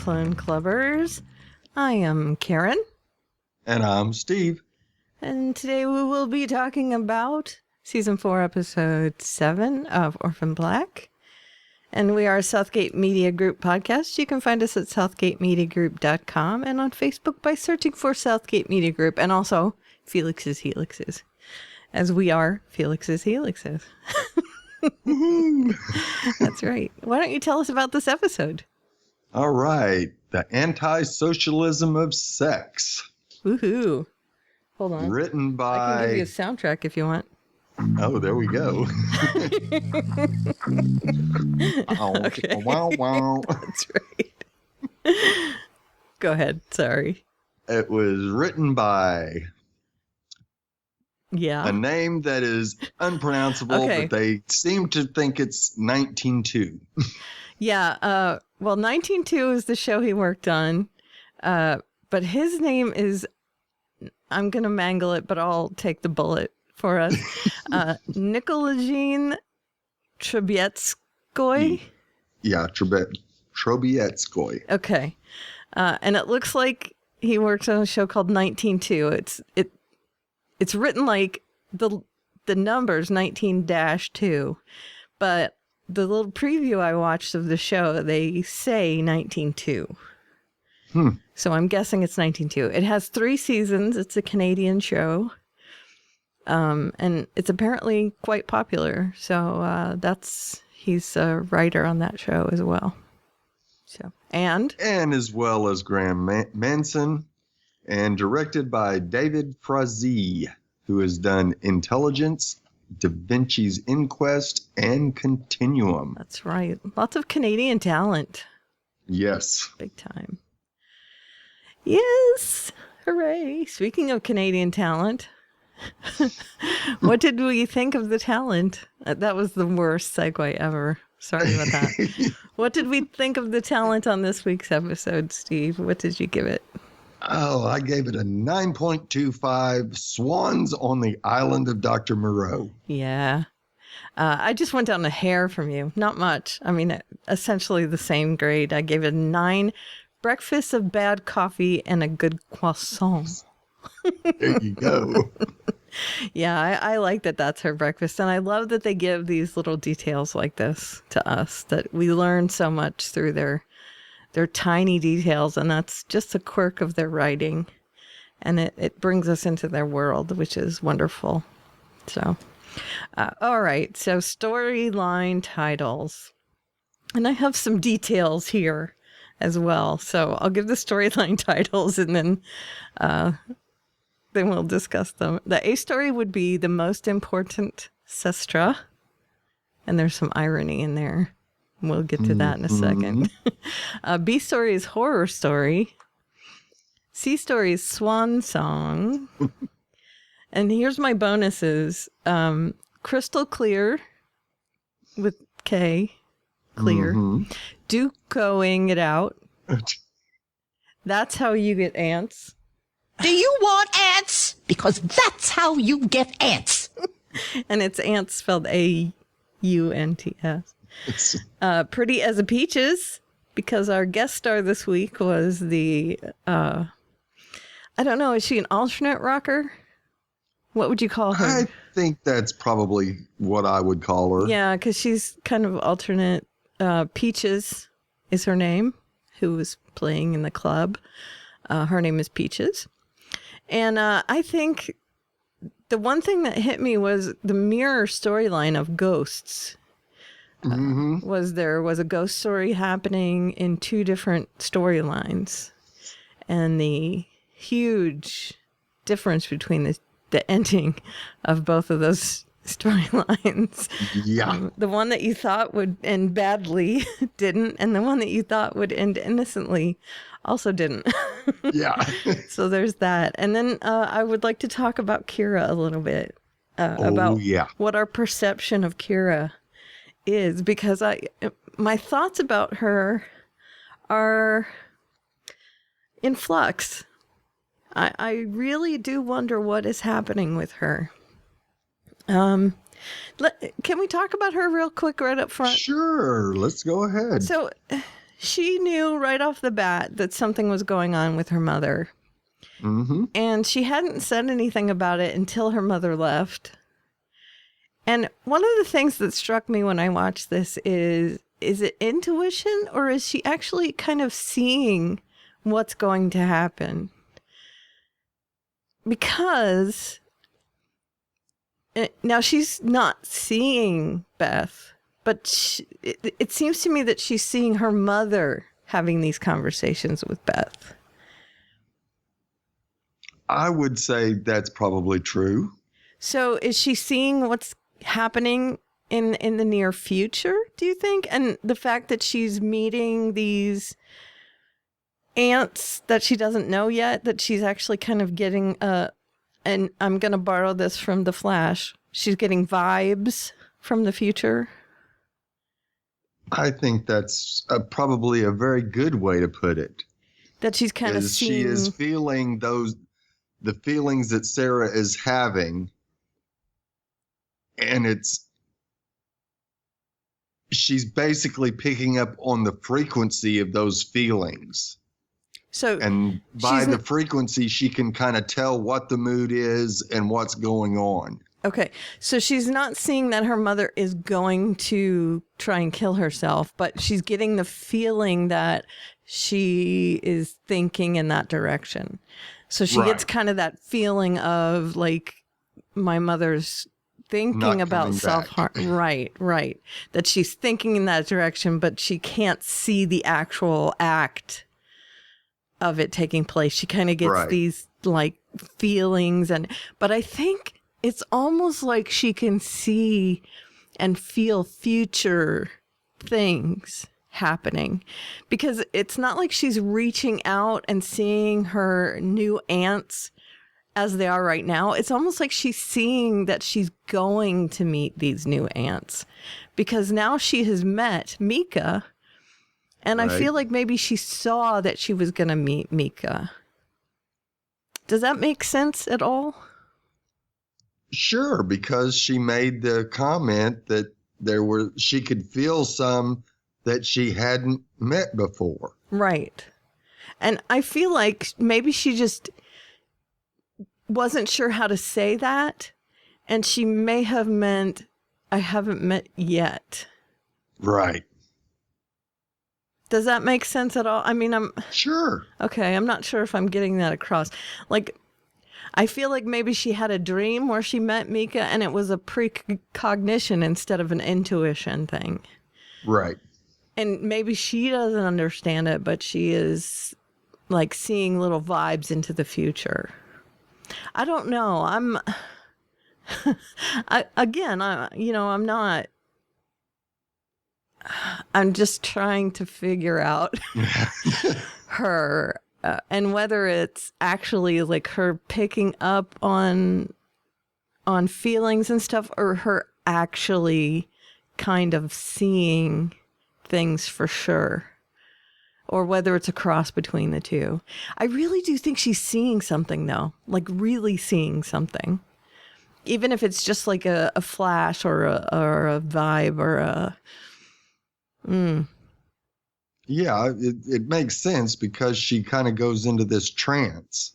Clone Clubbers. I am Karen. And I'm Steve. And today we will be talking about Season 4, Episode 7 of Orphan Black. And we are a Southgate Media Group podcast. You can find us at southgatemediagroup.com and on Facebook by searching for Southgate Media Group, and also Felix's Helixes, as we are Felix's Helixes. That's right. Why don't you tell us about this episode? All right. The Antisocialism of Sex. Woohoo. Hold on. Written by... I can give you a soundtrack if you want. Oh, there we go. Okay. Wow, wow. That's right. Go ahead. Sorry. It was written by a name that is unpronounceable, but they seem to think it's 19-2. Yeah. Well, 19-2 is the show he worked on. But his name is, I'm going to mangle it, but I'll take the bullet for us. Nikolajin Trebietskoy. Yeah, Trebietskoy. Okay. And it looks like he works on a show called 19-2. It's written like the numbers 19-2, but the little preview I watched of the show, they say 19-2. So I'm guessing it's 19-2. It has 3 seasons. It's a Canadian show. And it's apparently quite popular. So he's a writer on that show as well. So and as well as Graham Manson, and directed by David Frazee, who has done Intelligence, Da Vinci's Inquest, and Continuum. That's right. Lots of Canadian talent. Yes. Big time. Yes. Hooray. Speaking of Canadian talent, what did we think of the talent? That was the worst segue ever. Sorry about that. What did we think of the talent on this week's episode, Steve? What did you give it? Oh, I gave it a 9.25. Swans on the Island of Dr. Moreau. Yeah. I just went down a hair from you. Not much. I mean, essentially the same grade. I gave it a 9. Breakfast of bad coffee and a good croissant. There you go. Yeah, I like that that's her breakfast. And I love that they give these little details like this to us, that we learn so much through their tiny details. And that's just a quirk of their writing. And it brings us into their world, which is wonderful. So, all right. So storyline titles. And I have some details here as well. So I'll give the storyline titles and then we'll discuss them. The A story would be The Most Important Sestra. And there's some irony in there. We'll get to that in a second. B story is Horror Story. C story is Swan Song. And here's my bonuses. Crystal Clear with K. Clear. Ducoing it out. That's how you get ants. Do you want ants? Because that's how you get ants. And it's ants spelled A-U-N-T-S. Pretty as a Peaches, because our guest star this week was the, I don't know, is she an alternate rocker? What would you call her? I think that's probably what I would call her. Yeah, because she's kind of alternate. Peaches is her name, who was playing in the club. Her name is Peaches. And I think the one thing that hit me was the mirror storyline of ghosts. There was a ghost story happening in 2 different storylines. And the huge difference between the ending of both of those storylines. Yeah. The one that you thought would end badly didn't, and the one that you thought would end innocently also didn't. Yeah. So there's that. And then I would like to talk about Kira a little bit. About what our perception of Kira is, because my thoughts about her are in flux. I really do wonder what is happening with her. Can we talk about her real quick right up front? Sure, let's go ahead. So she knew right off the bat that something was going on with her mother. Mm-hmm. And she hadn't said anything about it until her mother left. And one of the things that struck me when I watched this is it intuition, or is she actually kind of seeing what's going to happen? Because now she's not seeing Beth, but it seems to me that she's seeing her mother having these conversations with Beth. I would say that's probably true. So is she seeing what's happening in the near future, do you think? And the fact that she's meeting these aunts that she doesn't know yet, that she's actually kind of getting and I'm going to borrow this from The Flash, she's getting vibes from the future. I think that's probably a very good way to put it. That she's kind of seeing. She is feeling the feelings that Sarah is having, and she's basically picking up on the frequency of those feelings. So, and by the frequency, she can kind of tell what the mood is and what's going on. Okay, so she's not seeing that her mother is going to try and kill herself, but she's getting the feeling that she is thinking in that direction. So she gets kind of that feeling of like, my mother's thinking about self-harm. Right. That she's thinking in that direction, but she can't see the actual act of it taking place. She kind of gets these like feelings, but I think it's almost like she can see and feel future things happening, because it's not like she's reaching out and seeing her new aunts as they are right now. It's almost like she's seeing that she's going to meet these new aunts, because now she has met Mika, and I feel like maybe she saw that she was going to meet Mika. Does that make sense at all? Sure, because she made the comment that she could feel some that she hadn't met before. Right. And I feel like maybe she just wasn't sure how to say that, and she may have meant, I haven't met yet. Right. Does that make sense at all? I mean, Sure. Okay, I'm not sure if I'm getting that across. Like, I feel like maybe she had a dream where she met Mika, and it was a precognition instead of an intuition thing. Right. And maybe she doesn't understand it, but she is like seeing little vibes into the future. I don't know. I'm just trying to figure out her and whether it's actually like her picking up on feelings and stuff, or her actually kind of seeing things for sure, or whether it's a cross between the two. I really do think she's seeing something, though, like really seeing something, even if it's just like a flash or a vibe or a. Yeah, it makes sense, because she kind of goes into this trance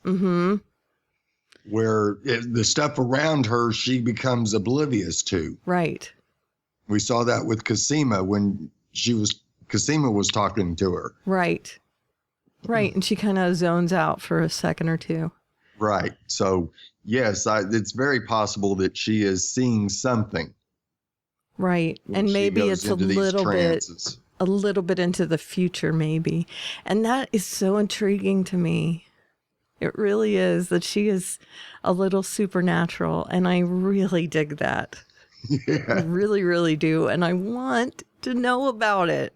where the stuff around her she becomes oblivious to. Right. We saw that with Cosima when Cosima was talking to her. Right. And she kind of zones out for a second or two. Right. So, yes, it's very possible that she is seeing something. Right. And maybe it's a little bit into the future, maybe. And that is so intriguing to me. It really is, that she is a little supernatural. And I really dig that. Yeah. I really, really do. And I want to know about it.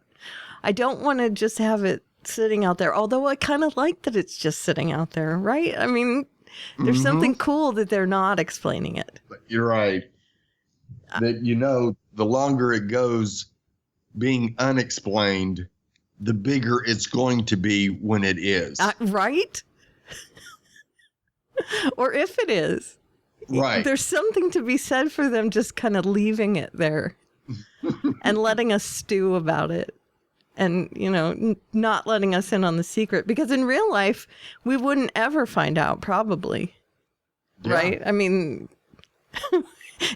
I don't want to just have it sitting out there, although I kind of like that it's just sitting out there, right? I mean, there's something cool that they're not explaining it. You're right. That, the longer it goes being unexplained, the bigger it's going to be when it is. Right? Or if it is. Right. There's something to be said for them just kind of leaving it there and letting us stew about it. and, not letting us in on the secret, because in real life, we wouldn't ever find out, probably. Yeah. Right? I mean,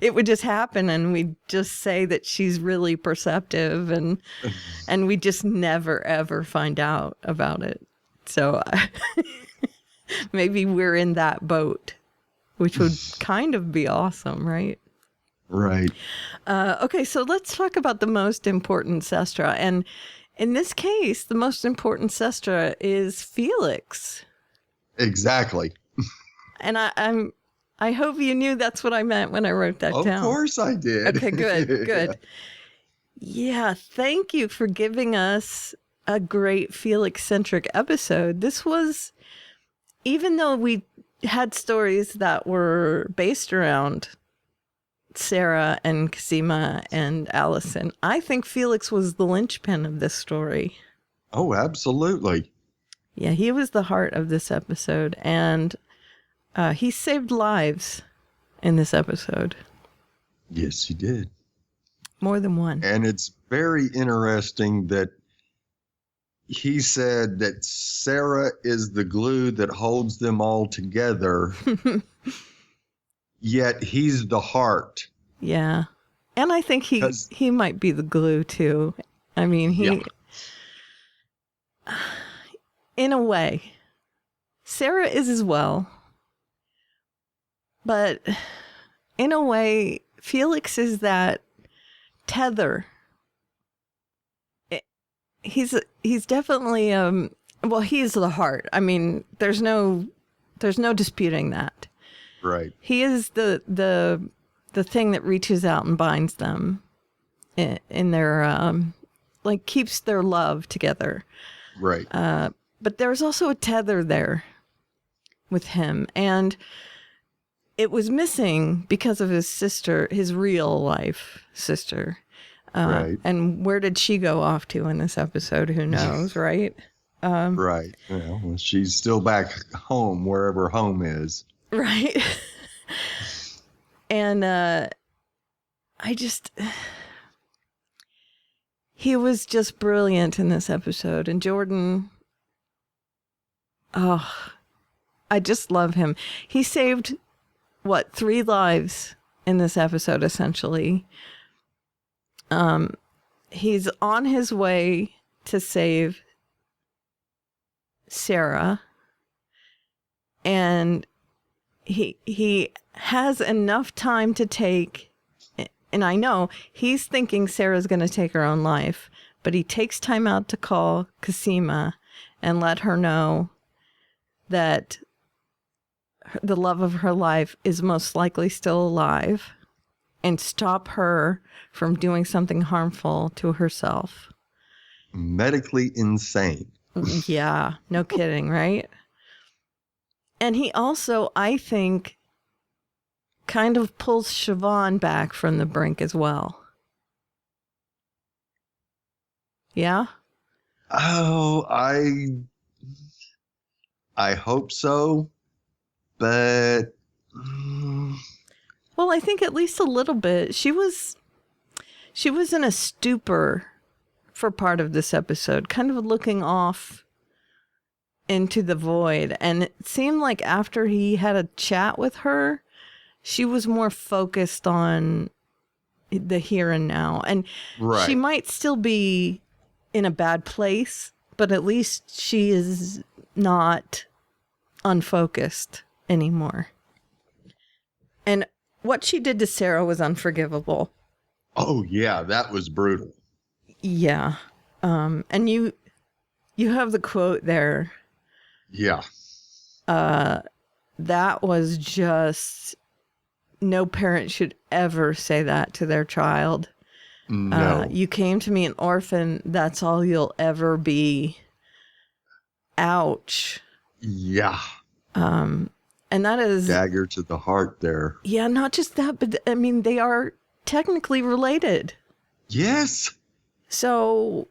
it would just happen, and we'd just say that she's really perceptive, and we just never, ever find out about it. So maybe we're in that boat, which would kind of be awesome, right? Right. Okay, so let's talk about the most important sestra. And in this case, the most important sestra is Felix. Exactly. And I hope you knew that's what I meant when I wrote that down. Of course I did. Okay, good. Yeah, thank you for giving us a great Felix-centric episode. This was, even though we had stories that were based around Sarah and Cosima and Allison, I think Felix was the linchpin of this story. Oh, absolutely. Yeah, he was the heart of this episode, and he saved lives in this episode. Yes, he did. More than one. And it's very interesting that he said that Sarah is the glue that holds them all together, yet he's the heart. Yeah. And I think he might be the glue, too. I mean, in a way, Sarah is as well. But in a way, Felix is that tether. He's definitely he's the heart. I mean, there's no disputing that. Right. He is the thing that reaches out and binds them in their keeps their love together. Right. But there's also a tether there with him, and it was missing because of his sister, his real life sister. Right. And where did she go off to in this episode? Who knows, right? Right. Well, she's still back home, wherever home is. Right. And he was just brilliant in this episode. And Jordan, I just love him. He saved, 3 lives in this episode, essentially. He's on his way to save Sarah, and he has enough time to take, and I know he's thinking Sarah's going to take her own life, but he takes time out to call Cosima and let her know that the love of her life is most likely still alive, and stop her from doing something harmful to herself. Medically insane. Yeah, no kidding, right? And he also, I think, kind of pulls Siobhan back from the brink as well. Yeah? Oh, I hope so, but... Well, I think at least a little bit. She was in a stupor for part of this episode, kind of looking off into the void. And it seemed like after he had a chat with her, she was more focused on the here and now. And Right. She might still be in a bad place, but at least she is not unfocused anymore. And what she did to Sarah was unforgivable. Oh, yeah, that was brutal. Yeah. And you have the quote there. Yeah. That was just, no parent should ever say that to their child. No. You came to me an orphan. That's all you'll ever be. Ouch. Yeah. And that is... Dagger to the heart there. Yeah, not just that, but I mean, they are technically related. Yes. So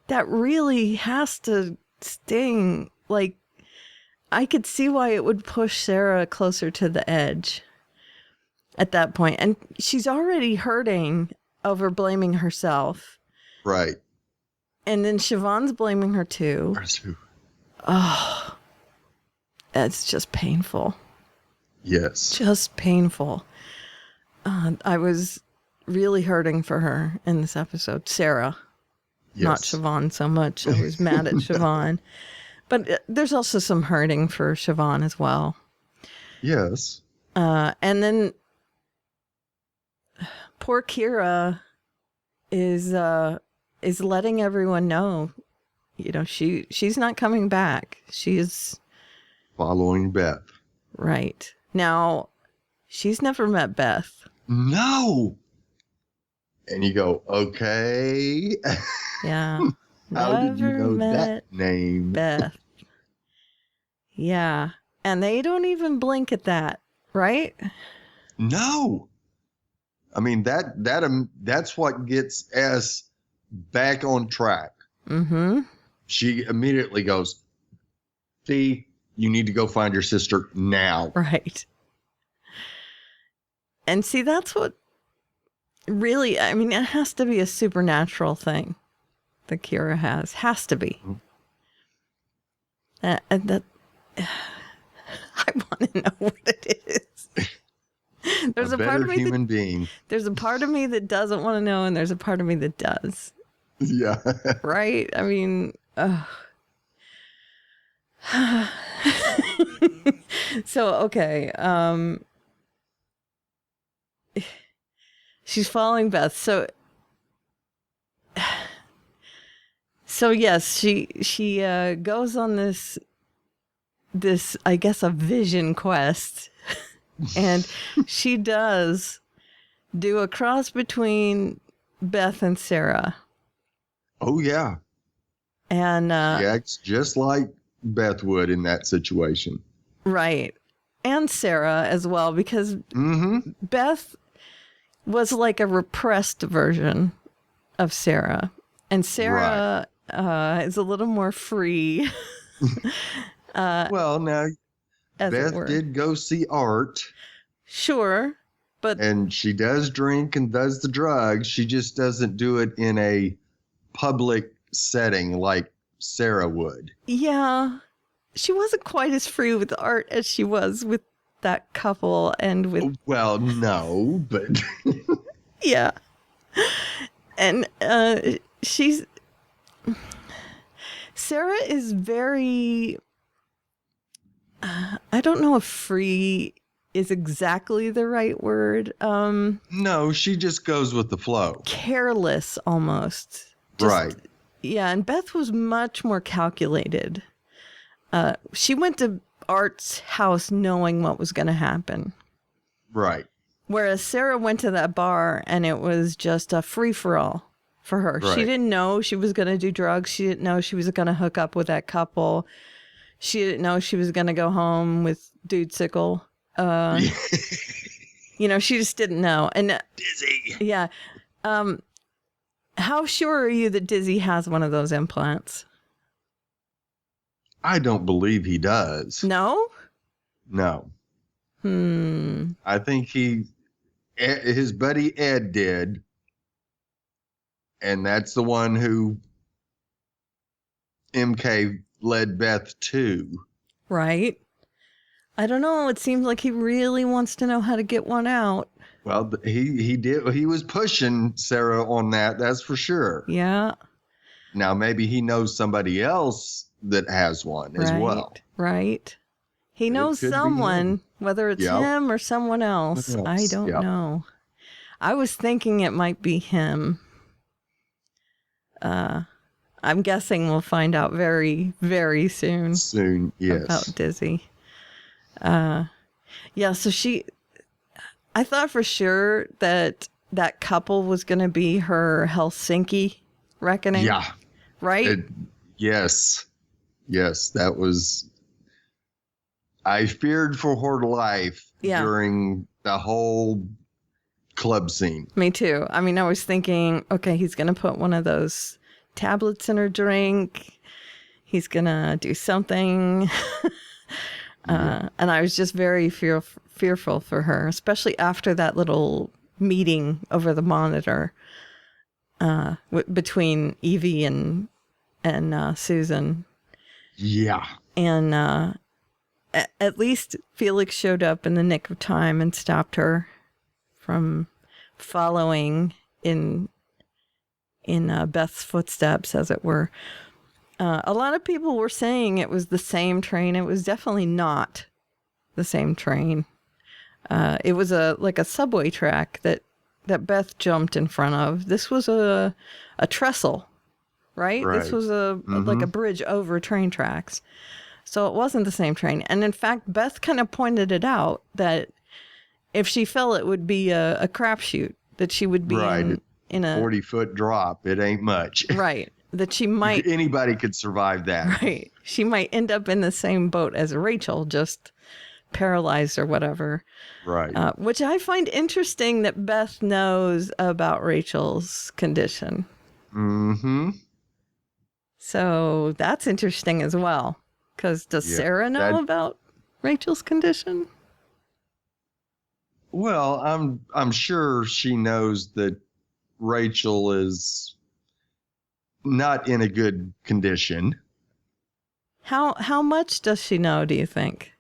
that really has to sting. Like, I could see why it would push Sarah closer to the edge at that point. And she's already hurting over blaming herself. Right. And then Siobhan's blaming her too. Oh, that's just painful. Yes. Just painful. I was really hurting for her in this episode. Sarah, not Siobhan so much. I was mad at Siobhan. But there's also some hurting for Siobhan as well. Yes. And then poor Kira is letting everyone know, she's not coming back. She is following Beth. Right. Now, she's never met Beth. No. And you go, okay. Yeah. How did you know that name? Beth. Yeah. And they don't even blink at that, right? No. I mean, that's what gets us back on track. Mm-hmm. She immediately goes, see, you need to go find your sister now. Right. And see, that's what really, I mean, it has to be a supernatural thing that Kira has to be. And that I want to know what it is. There's a part of me human being. There's a part of me that doesn't want to know, and there's a part of me that does. Yeah. Right? I mean, so okay. She's following Beth. So yes, she goes on this I guess a vision quest. And she does do a cross between Beth and Sarah. Oh, yeah. And she acts just like Beth would in that situation. Right. And Sarah as well, because Beth was like a repressed version of Sarah. And Sarah is a little more free. Well, now... Beth did go see art. Sure, but... And she does drink and does the drugs. She just doesn't do it in a public setting like Sarah would. Yeah. She wasn't quite as free with art as she was with that couple and with... Well, no, but... Yeah. And she's... Sarah is very... I don't know if free is exactly the right word. No, she just goes with the flow. Careless almost. Right. Yeah, and Beth was much more calculated. She went to Art's house knowing what was going to happen. Right. Whereas Sarah went to that bar and it was just a free-for-all for her. Right. She didn't know she was going to do drugs. She didn't know she was going to hook up with that couple. She didn't know she was going to go home with Dude Sickle. She just didn't know. And Dizzy. Yeah. How sure are you that Dizzy has one of those implants? I don't believe he does. No? No. I think his buddy Ed did. And that's the one who MK led Beth to. Right. I don't know. It seems like he really wants to know how to get one out. Well, he did. He was pushing Sarah on that. That's for sure. Yeah. Now maybe he knows somebody else that has one as well. Right. He knows someone, whether it's him or someone else. I don't know. I was thinking it might be him. I'm guessing we'll find out very, very soon. Soon, yes. About Dizzy. Yeah, so I thought for sure that couple was going to be her Helsinki reckoning. Yeah. Right? Yes. Yes, that was... I feared for her life during the whole club scene. Me too. I mean, I was thinking, okay, he's going to put one of those tablets in her drink. He's going to do something. And I was just very fearful for her, especially after that little meeting over the monitor. between Evie and Susan. Yeah. And at least Felix showed up in the nick of time and stopped her from following in Beth's footsteps, as it were. A lot of people were saying it was the same train. It was definitely not the same train. It was like a subway track that Beth jumped in front of. This was a trestle, right? This was like a bridge over train tracks. So it wasn't the same train. And in fact, Beth kind of pointed it out that if she fell, it would be a crapshoot, that she would be in a 40-foot drop. It ain't much. Right. That she might. Anybody could survive that. Right. She might end up in the same boat as Rachel, just paralyzed or whatever. Right. Which I find interesting that Beth knows about Rachel's condition. Mm-hmm. So that's interesting as well. Because does Sarah know about Rachel's condition? Well, I'm sure she knows that Rachel is not in a good condition. How much does she know, do you think?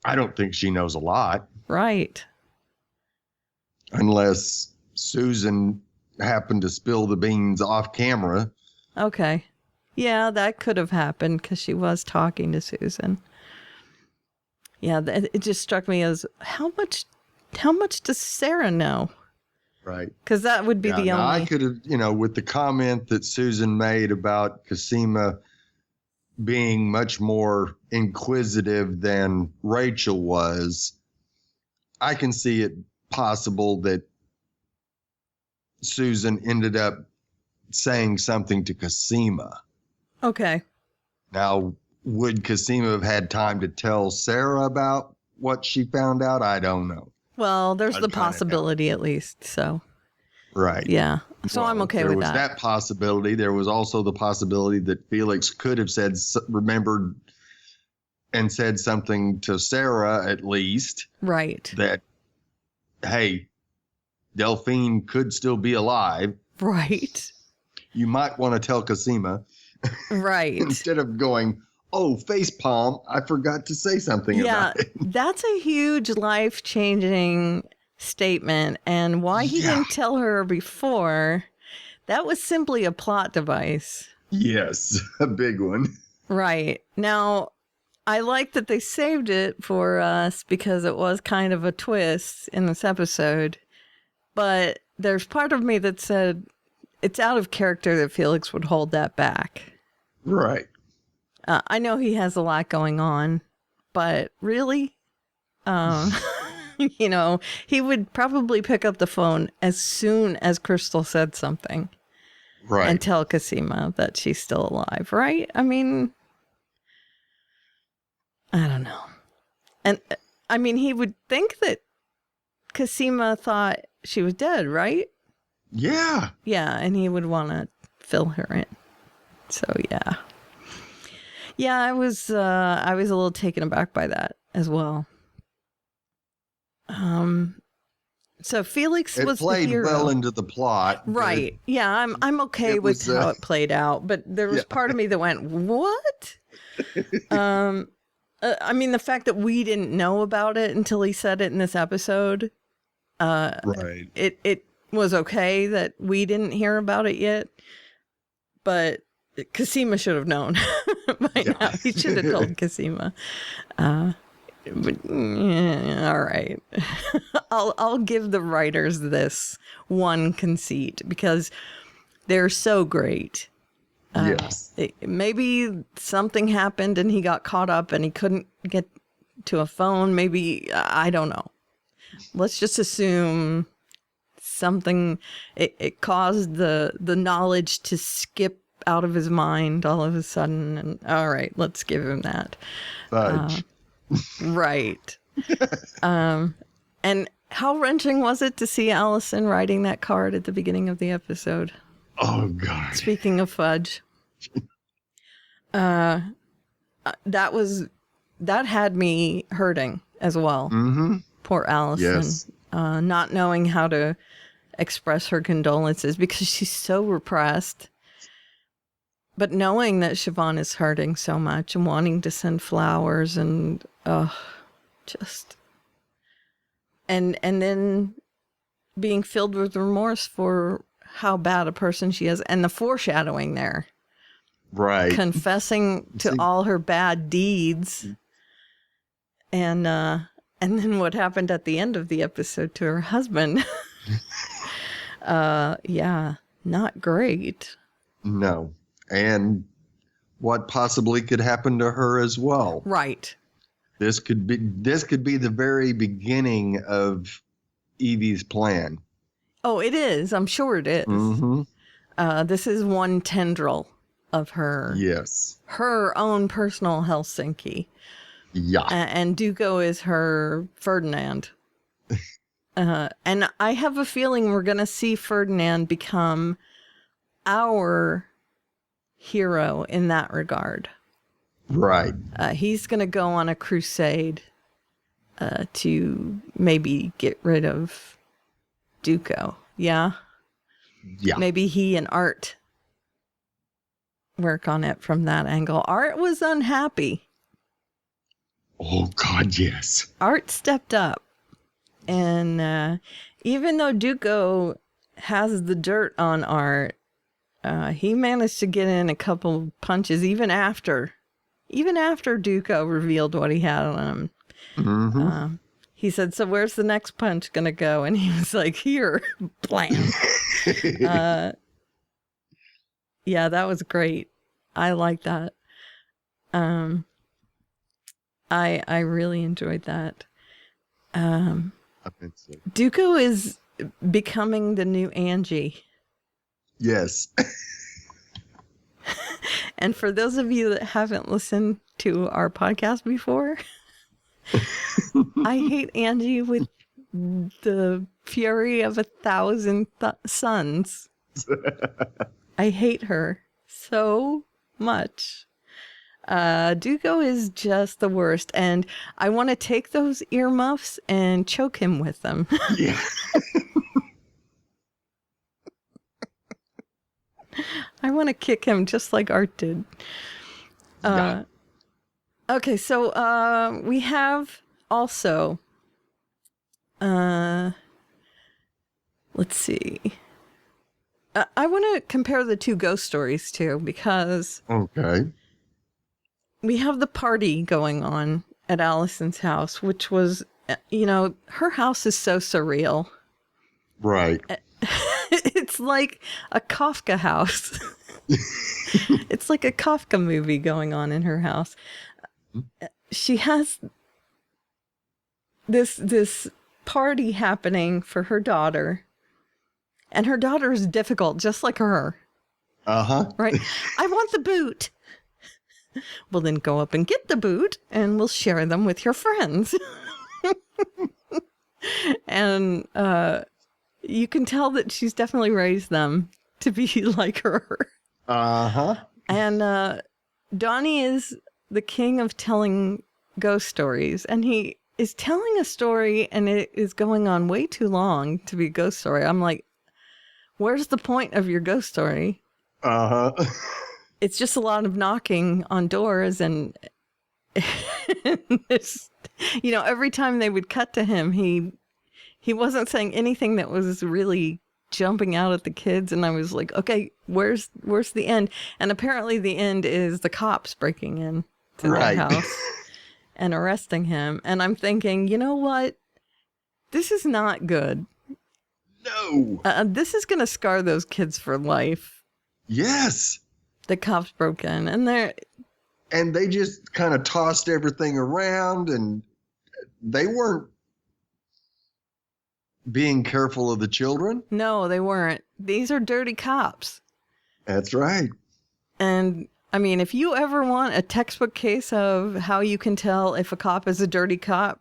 I don't think she knows a lot. Right. Unless Susan happened to spill the beans off camera. Okay. Yeah, that could have happened because she was talking to Susan. Yeah, it just struck me as how much does Sarah know? Right. Because that would be the only. I could have, with the comment that Susan made about Cosima being much more inquisitive than Rachel was, I can see it possible that Susan ended up saying something to Cosima. Okay. Now, would Cosima have had time to tell Sarah about what she found out? I don't know. Well, there's the possibility at least, so. Right. Yeah. So I'm okay with that. There was that possibility. There was also the possibility that Felix could have remembered and said something to Sarah at least. Right. That, hey, Delphine could still be alive. Right. You might want to tell Cosima. Right. Instead of going, oh, facepalm, I forgot to say something about it. That's a huge life-changing statement. And why he didn't tell her before, that was simply a plot device. Yes, a big one. Right. Now, I like that they saved it for us because it was kind of a twist in this episode. But there's part of me that said it's out of character that Felix would hold that back. Right. I know he has a lot going on, but really, he would probably pick up the phone as soon as Crystal said something. Right. And tell Cosima that she's still alive, right? I mean, I don't know. And I mean, he would think that Cosima thought she was dead, right? Yeah. Yeah, and he would want to fill her in. So, yeah. Yeah, I was a little taken aback by that as well. So Felix was the hero. It played well into the plot. Right. Yeah, I'm okay with how it played out, but there was part of me that went, "What?" I mean, the fact that we didn't know about it until he said it in this episode. Right. It was okay that we didn't hear about it yet, but Cosima should have known by now. He should have told Cosima. But yeah, all right. I'll give the writers this one conceit because they're so great. Yes. Maybe something happened and he got caught up and he couldn't get to a phone. Maybe, I don't know. Let's just assume something, it caused the knowledge to skip out of his mind all of a sudden. And all right, let's give him that. Fudge. Right. And how wrenching was it to see Allison writing that card at the beginning of the episode? Oh, God. Speaking of fudge. That had me hurting as well. Mm-hmm. Poor Allison. Yes. Not knowing how to express her condolences because she's so repressed. But knowing that Siobhan is hurting so much and wanting to send flowers and just and then being filled with remorse for how bad a person she is, and the foreshadowing there. Right. Confessing to all her bad deeds. And then what happened at the end of the episode to her husband. Yeah, not great. No. And what possibly could happen to her as well. Right. This could be the very beginning of Evie's plan. Oh, it is. I'm sure it is. Mm-hmm. This is one tendril of her. Yes. Her own personal Helsinki. Yeah. And Duco is her Ferdinand. And I have a feeling we're going to see Ferdinand become our hero in that regard. Right. He's going to go on a crusade to maybe get rid of Duco. Yeah? Yeah. Maybe he and Art work on it from that angle. Art was unhappy. Oh, God, yes. Art stepped up. And even though Duco has the dirt on Art, he managed to get in a couple punches even after Duco revealed what he had on him. Mm-hmm. He said, "So where's the next punch gonna go?" And he was like, "Here, blam." Yeah, that was great. I like that. I really enjoyed that. I think so. Duco is becoming the new Angie. Yes. And for those of you that haven't listened to our podcast before, I hate Angie with the fury of 1,000 suns. I hate her so much. Duco is just the worst, and I want to take those earmuffs and choke him with them. Yeah. I want to kick him just like Art did. Yeah. Okay, so we have also, let's see. I want to compare the two ghost stories too, because Okay. we have the party going on at Allison's house, which was, her house is so surreal. Right. It's like a Kafka house. It's like a Kafka movie going on in her house. She has this party happening for her daughter, and her daughter is difficult, just like her. Uh-huh. Right? I want the boot. Well, then go up and get the boot, and we'll share them with your friends. And you can tell that she's definitely raised them to be like her. Uh-huh. And Donnie is the king of telling ghost stories, and he is telling a story, and it is going on way too long to be a ghost story. I'm like, where's the point of your ghost story? Uh-huh. It's just a lot of knocking on doors, and it's, every time they would cut to him, he wasn't saying anything that was really jumping out at the kids, and I was like, okay, where's the end? And apparently the end is the cops breaking in to their house and arresting him. And I'm thinking, you know what? This is not good. No. This is going to scar those kids for life. Yes. The cops broke in, and they just kind of tossed everything around, and they weren't being careful of the children. No, they weren't. These are dirty cops. That's right. And I mean, if you ever want a textbook case of how you can tell if a cop is a dirty cop,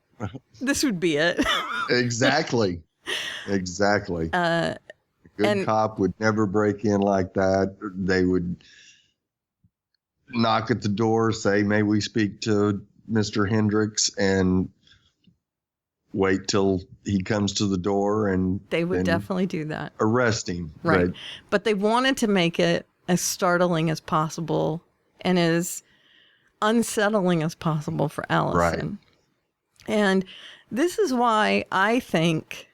this would be it. Exactly. Exactly. A good cop would never break in like that. They would knock at the door, say, "May we speak to Mr. Hendricks?" And wait till he comes to the door and They would then definitely do that. arrest him. Right. But they wanted to make it as startling as possible and as unsettling as possible for Allison. And this is why I think,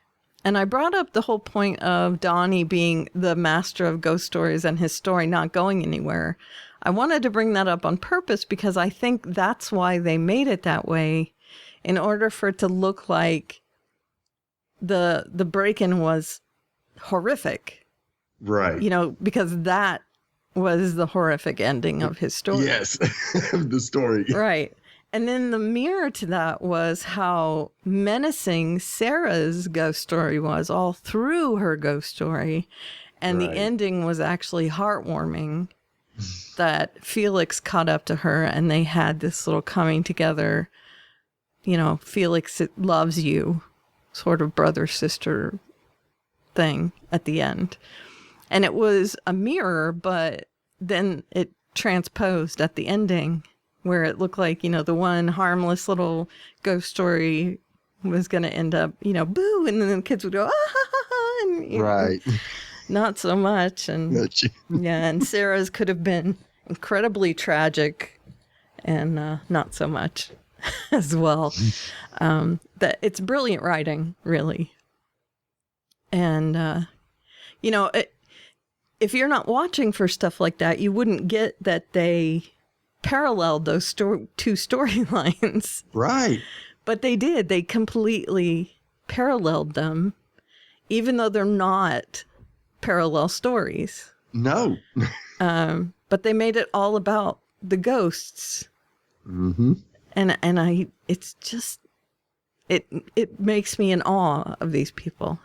and I brought up the whole point of Donnie being the master of ghost stories and his story not going anywhere. I wanted to bring that up on purpose because I think that's why they made it that way, in order for it to look like the break-in was horrific. Right. You know, because that was the horrific ending of his story. Yes, the story. Right. And then the mirror to that was how menacing Sarah's ghost story was all through her ghost story. And the ending was actually heartwarming, that Felix caught up to her and they had this little coming together, you know, Felix loves you sort of brother-sister thing at the end. And it was a mirror, but then it transposed at the ending where it looked like, you know, the one harmless little ghost story was going to end up, you know, boo, and then the kids would go, ah, ha, ha, ha, and, Right. not so much. And yeah, and Sarah's could have been incredibly tragic and not so much as well. That it's brilliant writing, really. And, you know, if you're not watching for stuff like that, you wouldn't get that they paralleled those two storylines. Right. But they did. They completely paralleled them, even though they're not parallel stories. No. But they made it all about the ghosts. Mm-hmm. And it's just, it makes me in awe of these people.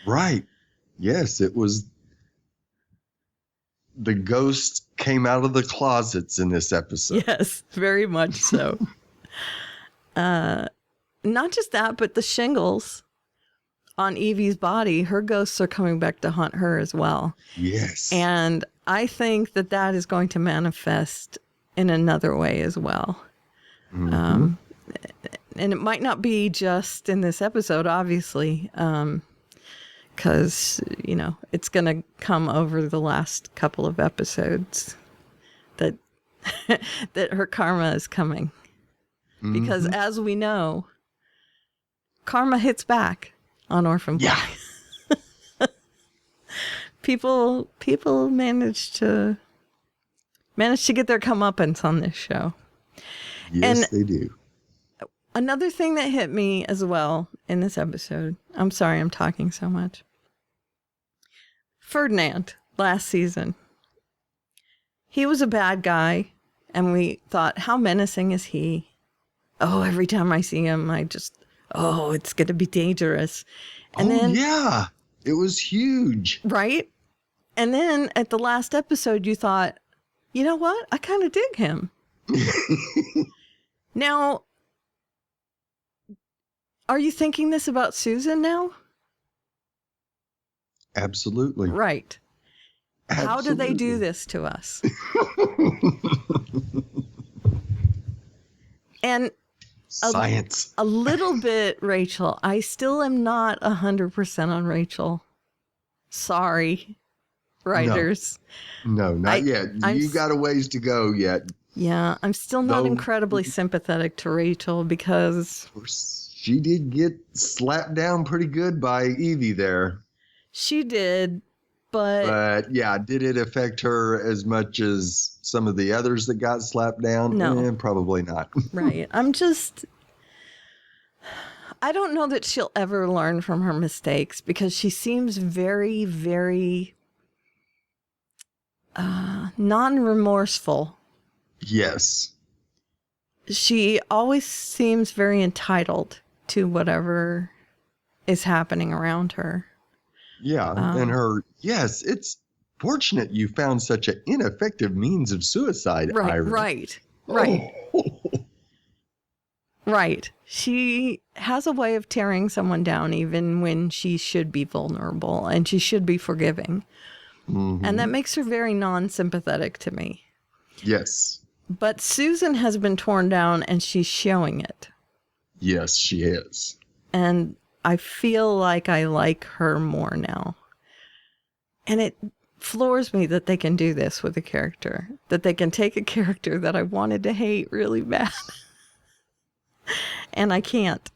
Right. Yes, it was. The ghost came out of the closets in this episode. Yes, very much so. Not just that, but the shingles on Evie's body, her ghosts are coming back to haunt her as well. Yes. And I think that that is going to manifest in another way as well. Mm-hmm. And it might not be just in this episode, obviously, because, you know, it's going to come over the last couple of episodes that that her karma is coming. Because as we know, karma hits back on Orphan Black. Yeah. people manage to get their comeuppance on this show. Yes, they do. Another thing that hit me as well in this episode, I'm sorry I'm talking so much. Ferdinand, last season. He was a bad guy, and we thought, how menacing is he? Oh, every time I see him, it's going to be dangerous. And then, yeah, it was huge. Right? And then at the last episode, you thought, you know what? I kind of dig him. Now, are you thinking this about Susan now? Absolutely. Right. Absolutely. How do they do this to us? And science. A little bit, Rachel. I still am not 100% on Rachel. Sorry, writers. No, not yet. You got a ways to go yet. Yeah, I'm still not incredibly sympathetic to Rachel because she did get slapped down pretty good by Evie there. She did, but yeah, did it affect her as much as some of the others that got slapped down? No. Probably not. Right. I don't know that she'll ever learn from her mistakes because she seems very, very non-remorseful. Yes. She always seems very entitled to whatever is happening around her. Yeah, and yes, it's fortunate you found such an ineffective means of suicide, right, Ira. Right. Oh. Right. She has a way of tearing someone down even when she should be vulnerable and she should be forgiving. Mm-hmm. And that makes her very non-sympathetic to me. Yes. But Susan has been torn down and she's showing it. Yes, she is. And I feel like I like her more now. And it floors me that they can do this with a character. That they can take a character that I wanted to hate really bad. And I can't.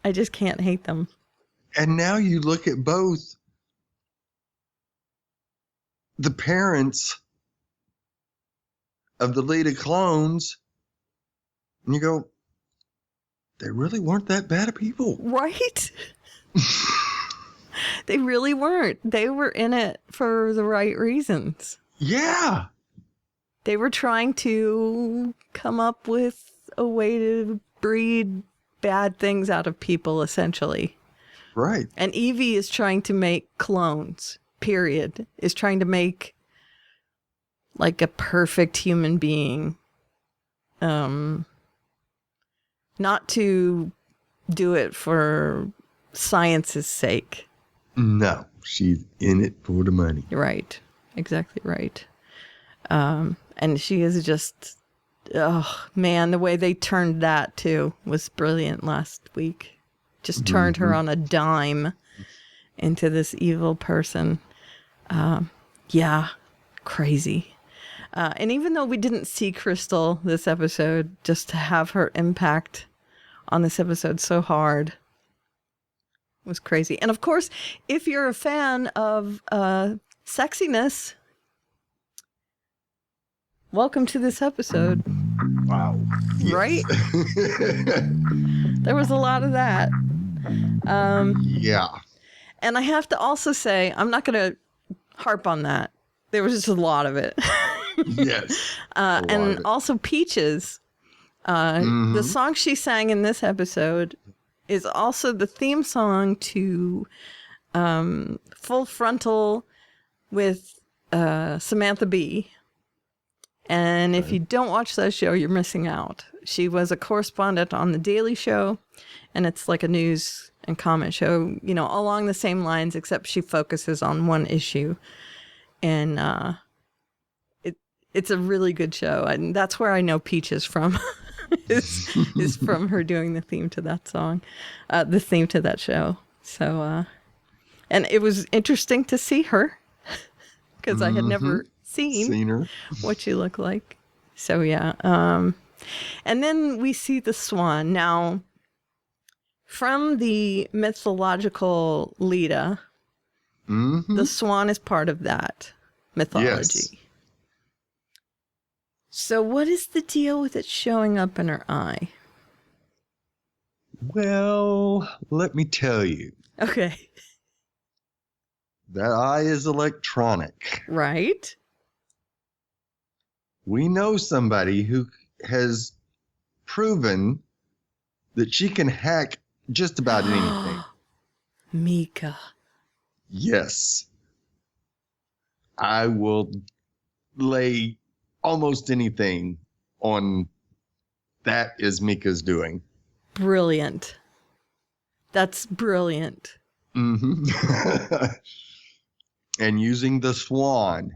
I just can't hate them. And now you look at both the parents of the lead of clones, and you go, they really weren't that bad of people. Right? They really weren't. They were in it for the right reasons. Yeah. They were trying to come up with a way to breed bad things out of people, essentially. Right. And Evie is trying to make clones, period. Is trying to make like a perfect human being. Not to do it for science's sake. No, she's in it for the money. Right. Exactly right. And she is just, oh man, the way they turned that too was brilliant last week. Just turned her on a dime into this evil person. Yeah, crazy. And even though we didn't see Crystal this episode, just to have her impact on this episode so hard was crazy. And of course, if you're a fan of sexiness, welcome to this episode. Wow. Right? There was a lot of that. Yeah. And I have to also say, I'm not going to harp on that. There was just a lot of it. Yes. And also Peaches. The song she sang in this episode is also the theme song to Full Frontal with Samantha Bee. And if you don't watch that show, you're missing out. She was a correspondent on The Daily Show, and it's like a news and comment show, you know, along the same lines, except she focuses on one issue. And it's a really good show. And that's where I know Peaches from, is from her doing the theme to that song, the theme to that show. So, and it was interesting to see her, because I had never seen her. What she looked like. So yeah. And then we see the swan. Now, from the mythological Leda, the swan is part of that mythology. Yes. So what is the deal with it showing up in her eye? Well, let me tell you. Okay. That eye is electronic. Right? We know somebody who has proven that she can hack just about anything. Mika. Yes. I will lay almost anything on that is Mika's doing. Brilliant. That's brilliant. Mm-hmm. And using the swan,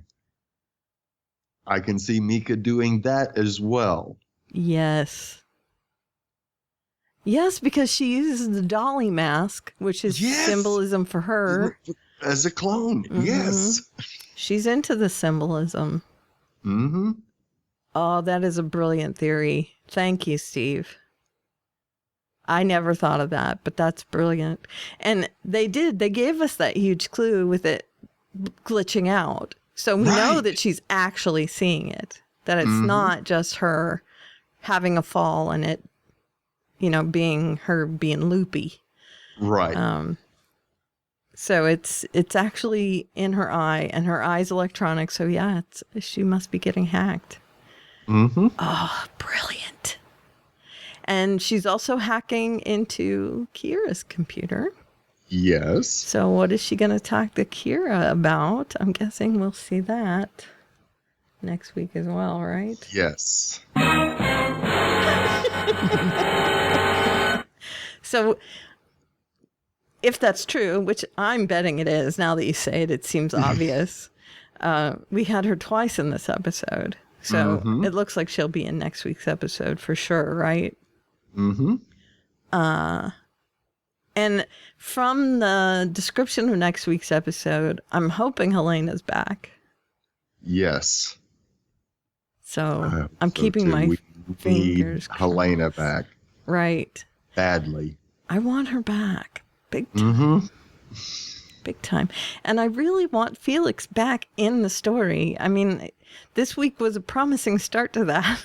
I can see Mika doing that as well. Yes. Yes, because she uses the dolly mask, which is symbolism for her. As a clone, yes. She's into the symbolism. Mm-hmm. Oh, that is a brilliant theory. Thank you, Steve. I never thought of that, but that's brilliant. And they gave us that huge clue with it glitching out. So we know that she's actually seeing it, that it's not just her having a fall and it, you know, being loopy. Right. So it's actually in her eye, and her eye's electronic. So yeah, she must be getting hacked. Mm-hmm. Oh, brilliant. And she's also hacking into Kira's computer. Yes. So what is she going to talk to Kira about? I'm guessing we'll see that next week as well, right? Yes. So if that's true, which I'm betting it is, now that you say it, it seems obvious. We had her twice in this episode. So it looks like she'll be in next week's episode for sure, right? And from the description of next week's episode, I'm hoping Helena's back. Yes. So I'm keeping too. my We fingers need Helena back right. badly. I want her back. Big time. Mm-hmm. Big time. And I really want Felix back in the story. I mean, this week was a promising start to that.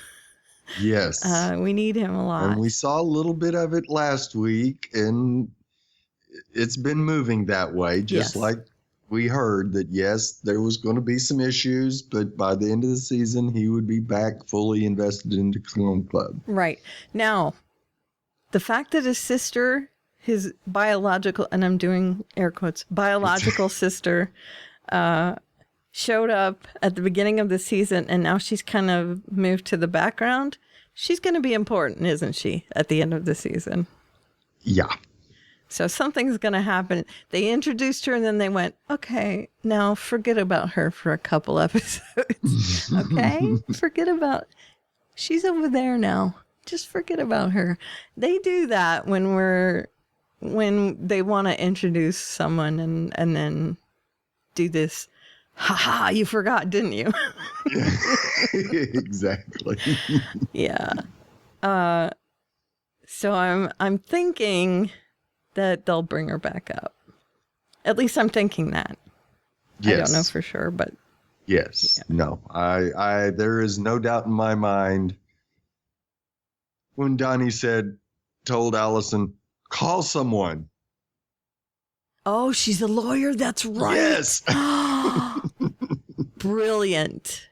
Yes. We need him a lot. And we saw a little bit of it last week, and it's been moving that way, just like we heard that, yes, there was going to be some issues, but by the end of the season, he would be back fully invested into Clone Club. Right. Now, the fact that his sister, his biological, and I'm doing air quotes, biological sister, showed up at the beginning of the season, and now she's kind of moved to the background. She's going to be important, isn't she, at the end of the season? Yeah. So something's going to happen. They introduced her, and then they went, okay, now forget about her for a couple episodes. Okay? Forget about, she's over there now. Just forget about her. They do that when they want to introduce someone and then do this, ha, you forgot, didn't you? Exactly. Yeah. So I'm thinking that they'll bring her back up. At least I'm thinking that. Yes. I don't know for sure, but yes. Yeah. No. I there is no doubt in my mind when Donnie told Allison, call someone. oh, she's a lawyer. That's right. Yes. Brilliant.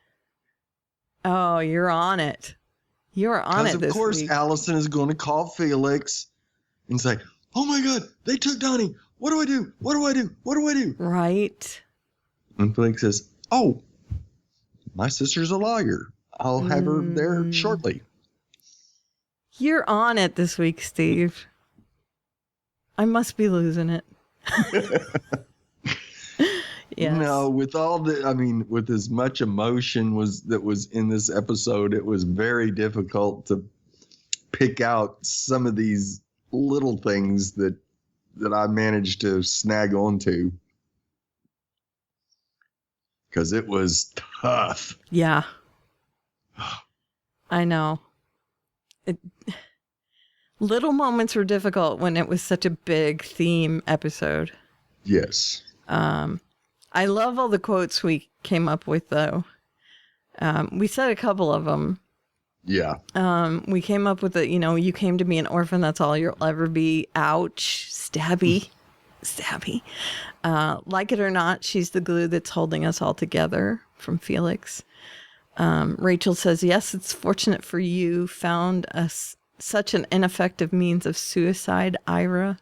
Oh, you're on it. You're on it this week. Because, of course, Allison is going to call Felix and say, oh, my God, they took Donnie. What do I do? What do I do? What do I do? Right. And Felix says, oh, my sister's a lawyer. I'll have her there shortly. You're on it this week, Steve. I must be losing it. Yes. No, with with as much emotion that was in this episode, it was very difficult to pick out some of these little things that I managed to snag onto. Because it was tough. Yeah. I know. Little moments were difficult when it was such a big theme episode. Yes. I love all the quotes we came up with, though. We said a couple of them. Yeah. We came up with you came to be an orphan, that's all you'll ever be. Ouch. Stabby. Stabby. Like it or not, she's the glue that's holding us all together, from Felix. Rachel says, yes, it's fortunate for you found such an ineffective means of suicide, Ira.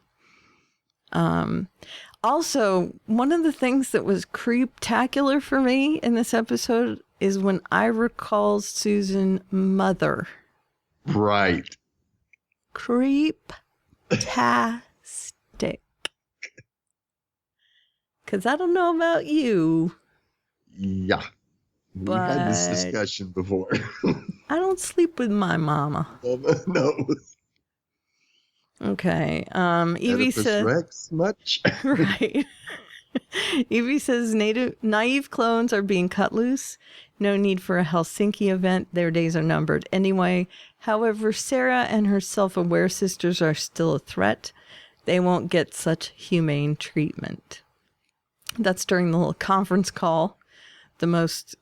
Also, one of the things that was creeptacular for me in this episode is when Ira calls Susan mother. Right. Creep-tastic. Because I don't know about you. Yeah. We had this discussion before. I don't sleep with my mama. No. Okay. Evie says Rex much? right. Evie says naive clones are being cut loose. No need for a Helsinki event. Their days are numbered anyway. However, Sarah and her self-aware sisters are still a threat. They won't get such humane treatment. That's during the little conference call. The most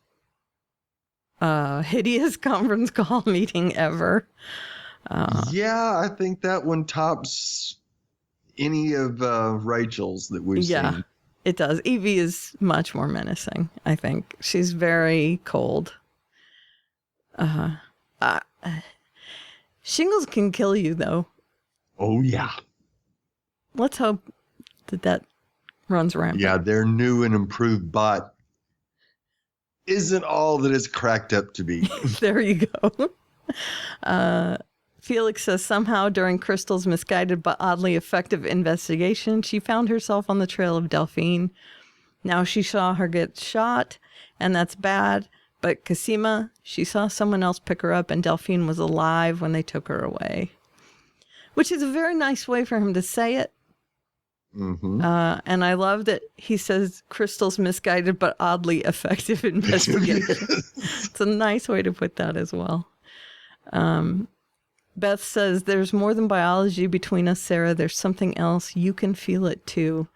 hideous conference call meeting ever. Yeah, I think that one tops any of Rachel's that we've seen. It does. Evie is much more menacing, I think. She's very cold. Shingles can kill you, though. Oh, yeah. Let's hope that runs rampant. Yeah, their new and improved bot isn't all that it's cracked up to be. There you go. Felix says somehow during Crystal's misguided but oddly effective investigation, she found herself on the trail of Delphine. Now she saw her get shot, and that's bad. But Cosima, she saw someone else pick her up, and Delphine was alive when they took her away. Which is a very nice way for him to say it. Mm-hmm. And I love that he says Crystal's misguided but oddly effective investigation. It's a nice way to put that as well. Beth says, there's more than biology between us, Sarah. There's something else. You can feel it too.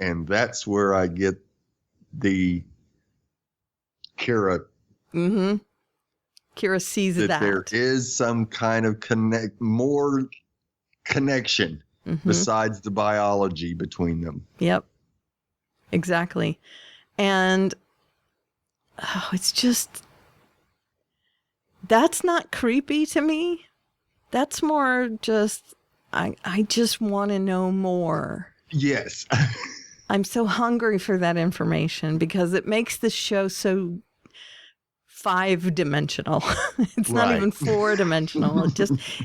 And that's where I get the Kira. Mm-hmm. Kira sees that. There is some kind of more connection besides the biology between them. Yep. Exactly. And it's just, that's not creepy to me. That's more just, I just want to know more. Yes. I'm so hungry for that information because it makes the show so 5-dimensional. It's not even 4-dimensional.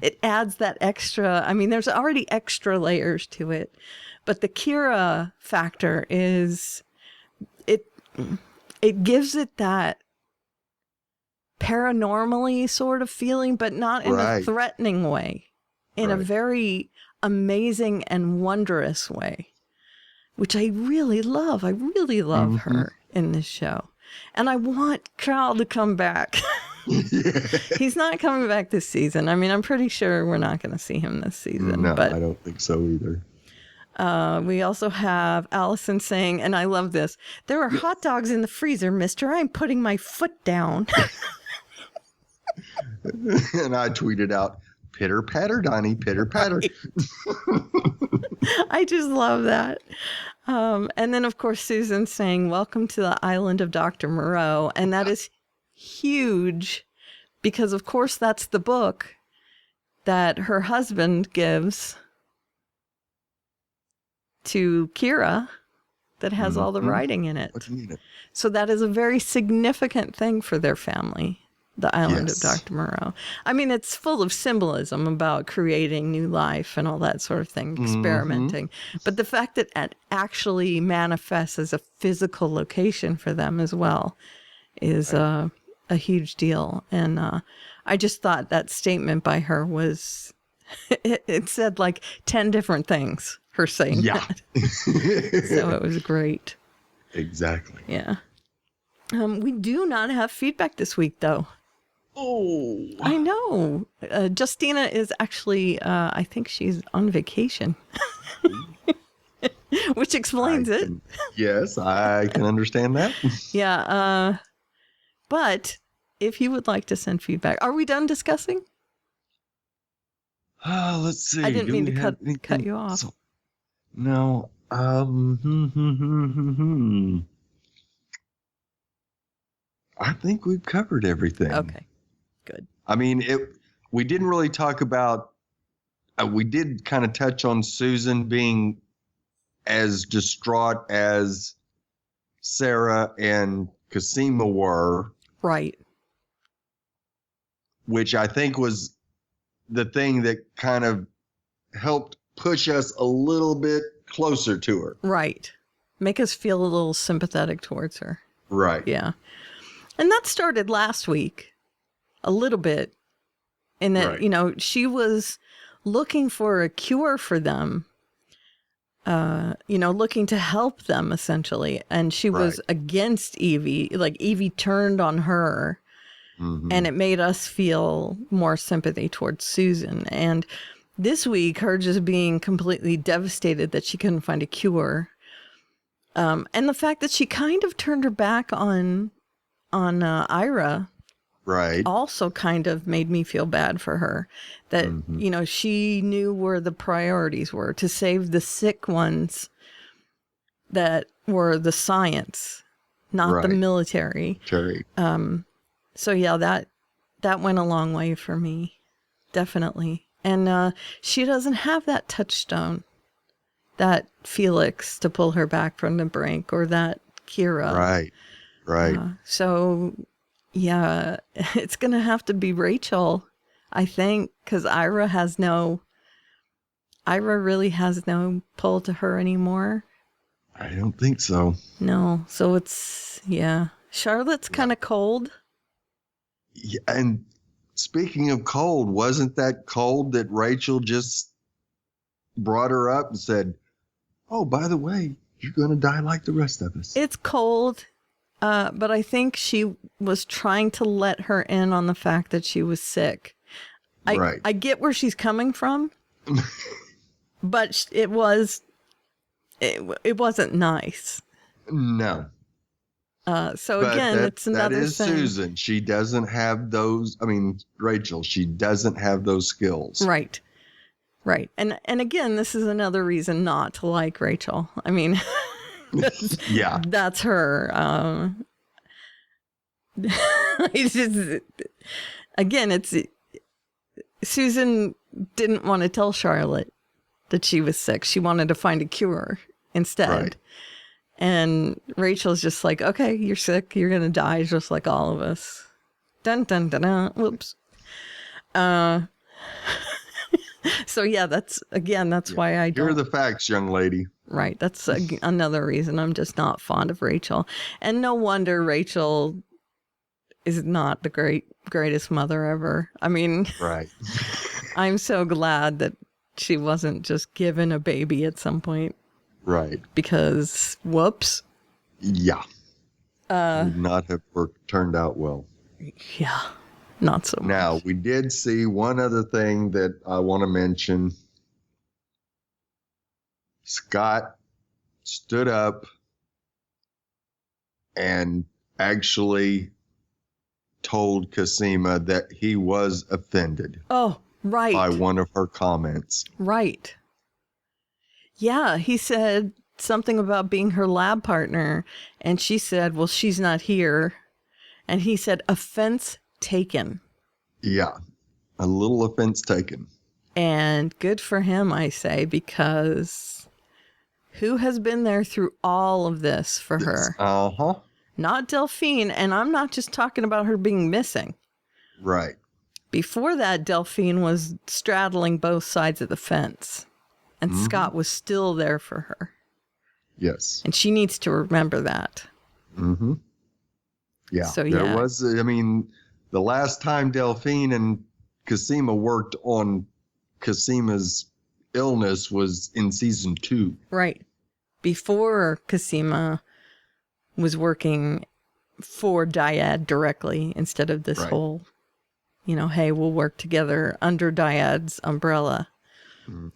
It adds that extra. I mean, there's already extra layers to it, but the Kira factor is it gives it that paranormally sort of feeling, but not in a threatening way, in a very amazing and wondrous way, which I really love. I really love her in this show. And I want Carl to come back. He's not coming back this season. I mean, I'm pretty sure we're not going to see him this season. No, but I don't think so either. We also have Allison saying, and I love this, there are hot dogs in the freezer, mister. I'm putting my foot down. And I tweeted out, pitter patter, Donnie, pitter patter. I just love that. And then, of course, Susan saying, welcome to the island of Dr. Moreau. And that is huge because, of course, that's the book that her husband gives to Kira that has all the writing in it. So that is a very significant thing for their family, the island of Dr. Moreau. I mean, it's full of symbolism about creating new life and all that sort of thing, experimenting. But the fact that it actually manifests as a physical location for them as well is a huge deal. And I just thought that statement by her was, it said like 10 different things, her saying that. So it was great. Exactly. Yeah. We do not have feedback this week, though. Oh, I know. Justina is actually, I think she's on vacation, which explains it. Yes, I can understand that. Yeah. But if you would like to send feedback, are we done discussing? Let's see. I didn't mean to cut you off. No. I think we've covered everything. Okay. Good. I mean, we didn't really talk about, we did kind of touch on Susan being as distraught as Sarah and Cosima were. Right. Which I think was the thing that kind of helped push us a little bit closer to her. Right. Make us feel a little sympathetic towards her. Right. Yeah. And that started last week. A little bit, in that, you know, she was looking for a cure for them, you know, looking to help them essentially. And she was against Evie, like Evie turned on her, and it made us feel more sympathy towards Susan. And this week, her just being completely devastated that she couldn't find a cure. And the fact that she kind of turned her back on Ira. Right. Also kind of made me feel bad for her that, you know, she knew where the priorities were to save the sick ones that were the science, not the military. So yeah, that went a long way for me. Definitely. And she doesn't have that touchstone, that Felix to pull her back from the brink, or that Kira. Right. So yeah, it's going to have to be Rachel, I think, because Ira really has no pull to her anymore. I don't think so. No. So it's, Charlotte's kind of cold. Yeah, and speaking of cold, wasn't that cold that Rachel just brought her up and said, oh, by the way, you're going to die like the rest of us. It's cold, but I think she was trying to let her in on the fact that she was sick. Right. I get where she's coming from, but it wasn't nice. No. So But again, it's another that is thing. Susan. She doesn't have those. I mean, Rachel, she doesn't have those skills. Right. Right. And again, this is another reason not to like Rachel. I mean, Yeah. that's her. It's Susan didn't want to tell Charlotte that she was sick. She wanted to find a cure instead. Right. And Rachel's just like, okay, you're sick. You're going to die just like all of us. Dun, dun, dun, dun. Whoops. So yeah, that's why I don't. Here are the facts, young lady. Right. That's another reason I'm just not fond of Rachel. And no wonder Rachel is not the greatest mother ever. I mean, Right. I'm so glad that she wasn't just given a baby at some point. Right. Because, whoops. Yeah. Would not have turned out well. Yeah. Not so much. Now, we did see one other thing that I want to mention. Scott stood up and actually told Cosima that he was offended Oh, right. by one of her comments. Right. Yeah, he said something about being her lab partner, and she said, well, she's not here. And he said, offense taken. Yeah, a little offense taken. And good for him, I say, because who has been there through all of this for her? Uh-huh. Not Delphine, and I'm not just talking about her being missing. Right. Before that, Delphine was straddling both sides of the fence, and Scott was still there for her. Yes. And she needs to remember that. Mm-hmm. Yeah. So, There yeah. was, I mean, the last time Delphine and Cosima worked on Cosima's illness was in season 2. Right. Before Cosima was working for Dyad directly instead of this Right. whole, hey, we'll work together under Dyad's umbrella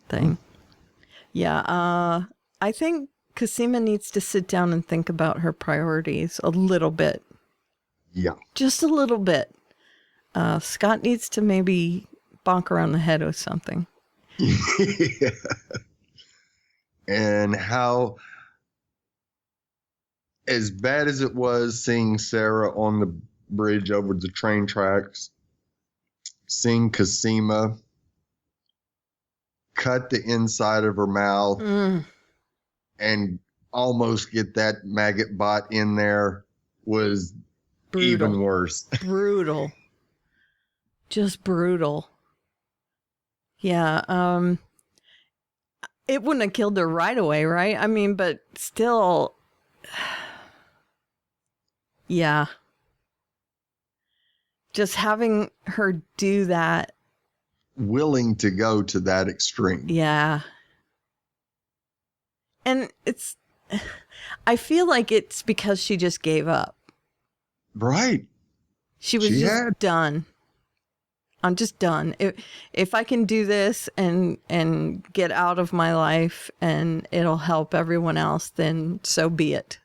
thing. Yeah. I think Cosima needs to sit down and think about her priorities a little bit. Yeah. Just a little bit. Scott needs to maybe bonk around the head with something. Yeah. And how, as bad as it was seeing Sarah on the bridge over the train tracks, seeing Cosima cut the inside of her mouth and almost get that maggot bot in there was Brutal. even worse. Brutal. Just brutal. Yeah. It wouldn't have killed her right away, right? I mean, but still. Yeah. Just having her do that. Willing to go to that extreme. Yeah. And I feel like it's because she just gave up. Right. She was done. I'm just done. If I can do this and get out of my life and it'll help everyone else, then so be it.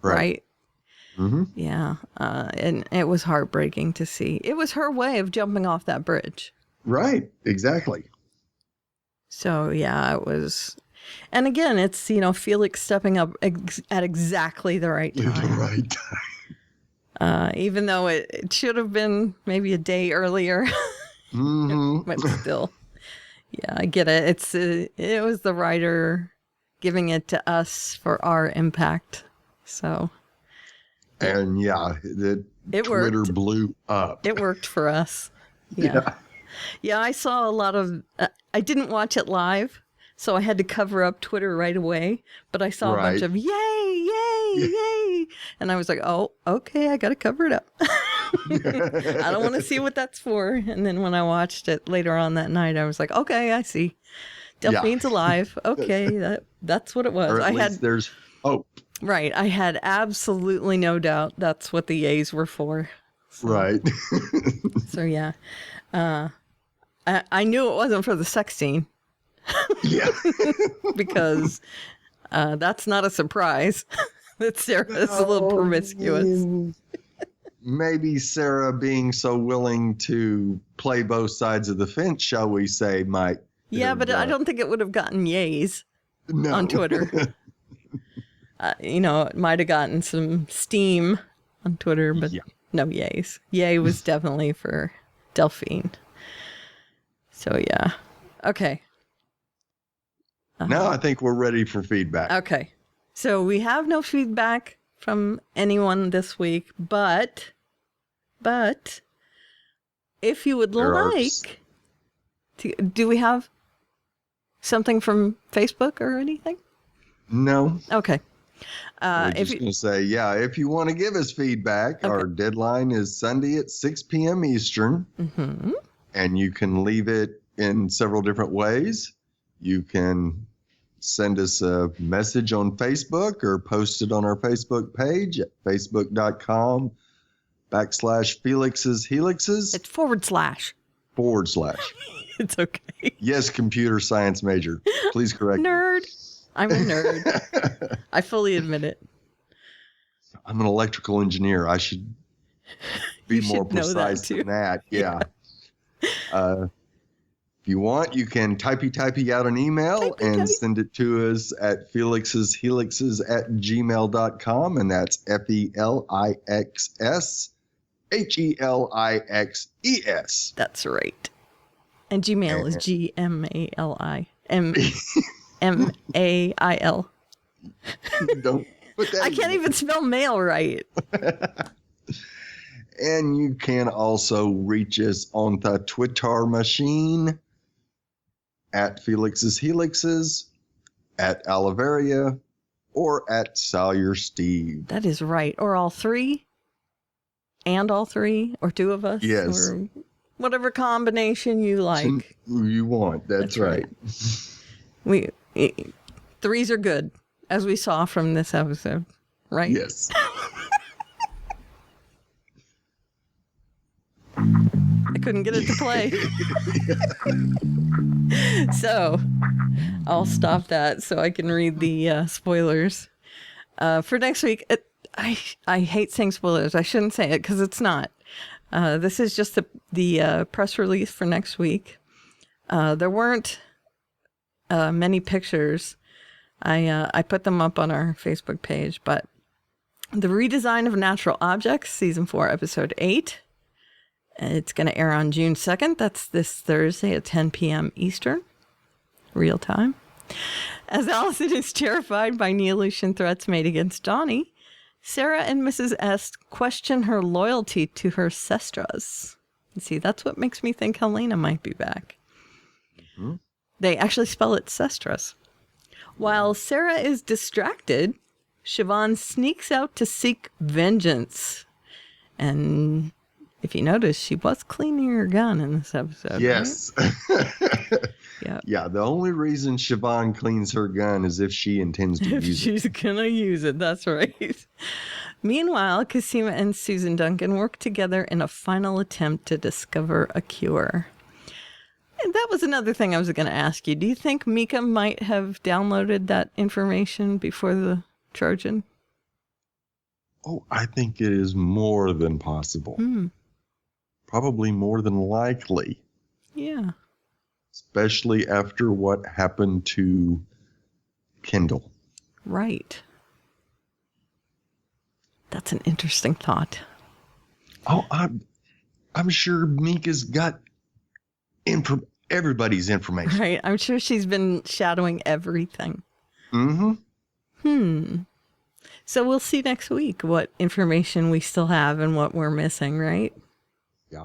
Right? Mm-hmm. Yeah. And it was heartbreaking to see. It was her way of jumping off that bridge. Right. Exactly. So, yeah, it was. And again, it's, Felix stepping up at exactly the right time. Right. Even though it should have been maybe a day earlier. But still. Yeah, I get it. It was the writer giving it to us for our impact. So. And yeah, It Twitter worked. blew up. It worked for us. Yeah. Yeah, I saw a lot of. I didn't watch it live, so I had to cover up Twitter right away. But I saw a bunch of yay, yay, yay, and I was like, oh, okay, I got to cover it up. I don't want to see what that's for. And then when I watched it later on that night, I was like, okay, I see. Delphine's alive. Okay, that's what it was. Or at least there's hope. Right. I had absolutely no doubt that's what the yays were for. So, Right. So yeah. I knew it wasn't for the sex scene. Yeah. Because that's not a surprise that Sarah is a little promiscuous. Maybe Sarah being so willing to play both sides of the fence, shall we say, might. Yeah, but I don't think it would have gotten yays on Twitter. It might have gotten some steam on Twitter, but no yays. Yay was definitely for Delphine. So, yeah. Okay. Now I think we're ready for feedback. Okay. So we have no feedback from anyone this week, but if you would like to, do we have something from Facebook or anything? No. Okay. I'm just going to say, if you want to give us feedback, our deadline is Sunday at 6 p.m. Eastern. Mm-hmm. And you can leave it in several different ways. You can send us a message on Facebook or post it on our Facebook page at facebook.com/Felixes Helixes. It's /. It's okay. Yes, computer science major. Please correct Nerd. I'm a nerd. I fully admit it. I'm an electrical engineer. I should be more precise than that. Yeah. If you want, you can typey out an email and send it to us at felixeshelixes@gmail.com, and that's FELIXSHELIXES. That's right. And Gmail is GMAIL. Don't put that. I can't even spell mail right. And you can also reach us on the Twitter machine at Felixes Helixes, at Oliveria, or at Salyer Steve. That is right. Or all three. And all three. Or two of us. Yes. Or whatever combination you like. You want. That's right. Threes are good, as we saw from this episode. Right? Yes. I couldn't get it to play. So I'll stop that so I can read the spoilers. For next week, I hate saying spoilers. I shouldn't say it because it's not. This is just the press release for next week. There weren't many pictures. I put them up on our Facebook page, but the redesign of Natural Objects, Season 4, Episode 8. It's going to air on June 2nd. That's this Thursday at 10 p.m. Eastern, real time. As Allison is terrified by Neolution threats made against Donnie, Sarah and Mrs. S question her loyalty to her sestras. See, that's what makes me think Helena might be back. Mm-hmm. They actually spell it sestras. While Sarah is distracted, Siobhan sneaks out to seek vengeance. And if you notice, she was cleaning her gun in this episode. Yes. Right? Yeah, the only reason Siobhan cleans her gun is if she intends to use it. She's going to use it, that's right. Meanwhile, Cosima and Susan Duncan work together in a final attempt to discover a cure. And that was another thing I was going to ask you. Do you think Mika might have downloaded that information before the Trojan? Oh, I think it is more than possible. Probably more than likely. Yeah. Especially after what happened to Kendall. Right. That's an interesting thought. Oh, I'm sure Mika's got everybody's information. Right. I'm sure she's been shadowing everything. Mm-hmm. So we'll see next week what information we still have and what we're missing, right? Yeah.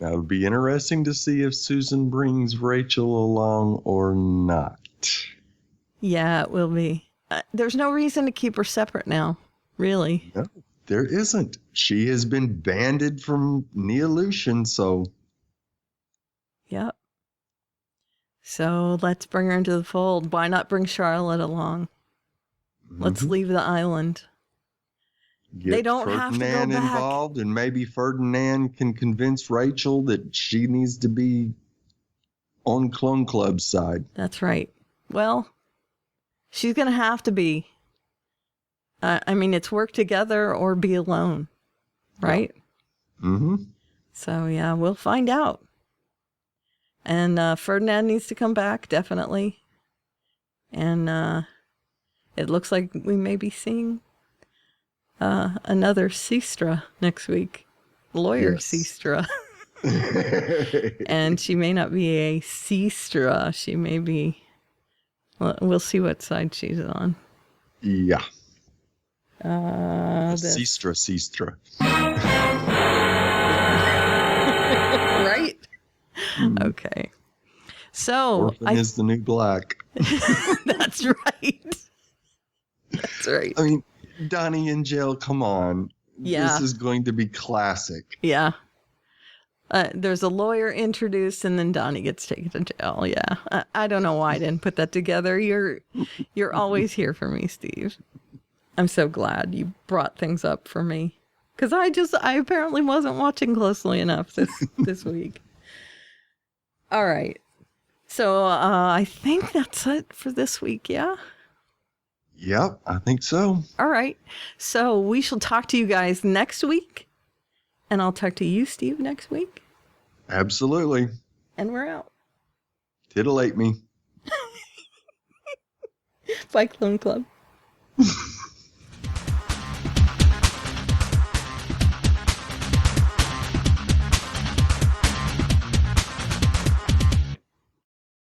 That would be interesting to see if Susan brings Rachel along or not. Yeah, it will be. There's no reason to keep her separate now, really. No, there isn't. She has been banded from Neolution, so. Yep. So let's bring her into the fold. Why not bring Charlotte along? Let's leave the island. Get They don't have to go Ferdinand back. involved, and maybe Ferdinand can convince Rachel that she needs to be on Clone Club's side. That's right. Well, she's going to have to be. I mean, it's work together or be alone, right? Mm-hmm. So, yeah, we'll find out. And Ferdinand needs to come back, definitely. And it looks like we may be seeing another Sistra next week. Lawyer Yes. Sistra. And she may not be a Sistra. She may be... Well, we'll see what side she's on. Yeah. This. Sistra. Right? Okay. So Orphan is the new black. That's right. That's right. I mean, Donnie in jail, come on. Yeah. This is going to be classic. Yeah. There's a lawyer introduced, and then Donnie gets taken to jail. Yeah. I don't know why I didn't put that together. You're always here for me, Steve. I'm so glad you brought things up for me, because I apparently wasn't watching closely enough this week. All right. So I think that's it for this week. Yeah. Yep, I think so. All right. So we shall talk to you guys next week. And I'll talk to you, Steve, next week. Absolutely. And we're out. Titillate me. Bye, Clone Club.